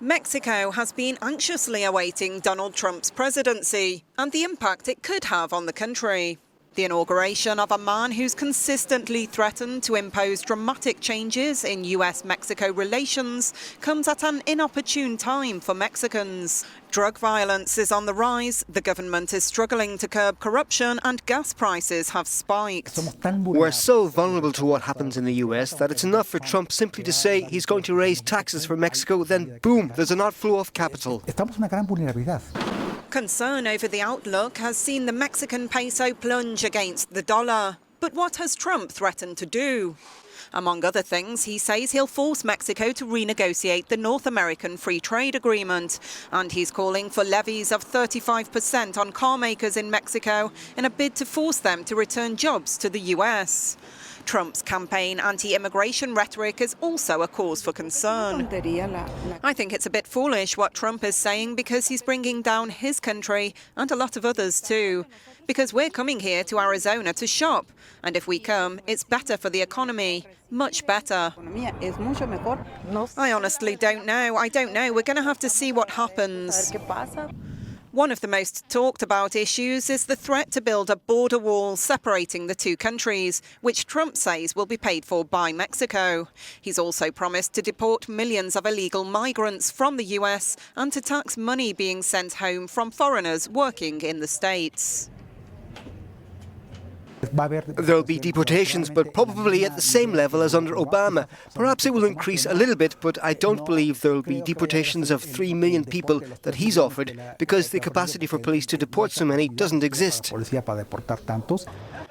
Mexico has been anxiously awaiting Donald Trump's presidency and the impact it could have on the country. The inauguration of a man who's consistently threatened to impose dramatic changes in US-Mexico relations comes at an inopportune time for Mexicans. Drug violence is on the rise, the government is struggling to curb corruption, and gas prices have spiked. We're so vulnerable to what happens in the US that it's enough for Trump simply to say he's going to raise taxes for Mexico, then boom, there's an outflow of capital. Concern over the outlook has seen the Mexican peso plunge against the dollar. But what has Trump threatened to do? Among other things, he says he'll force Mexico to renegotiate the North American Free Trade Agreement. And he's calling for levies of 35% on car makers in Mexico in a bid to force them to return jobs to the US. Trump's campaign anti-immigration rhetoric is also a cause for concern. I think it's a bit foolish what Trump is saying because he's bringing down his country and a lot of others too. Because we're coming here to Arizona to shop. And if we come, it's better for the economy. Much better. I honestly don't know. I don't know. We're going to have to see what happens. One of the most talked about issues is the threat to build a border wall separating the two countries, which Trump says will be paid for by Mexico. He's also promised to deport millions of illegal migrants from the US and to tax money being sent home from foreigners working in the States. There'll be deportations, but probably at the same level as under Obama. Perhaps it will increase a little bit, but I don't believe there'll be deportations of 3 million people that he's offered, because the capacity for police to deport so many doesn't exist.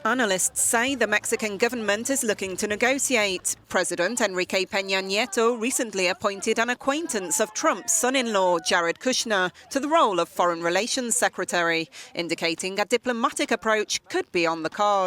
Analysts say the Mexican government is looking to negotiate. President Enrique Peña Nieto recently appointed an acquaintance of Trump's son-in-law, Jared Kushner, to the role of Foreign Relations Secretary, indicating a diplomatic approach could be on the cards.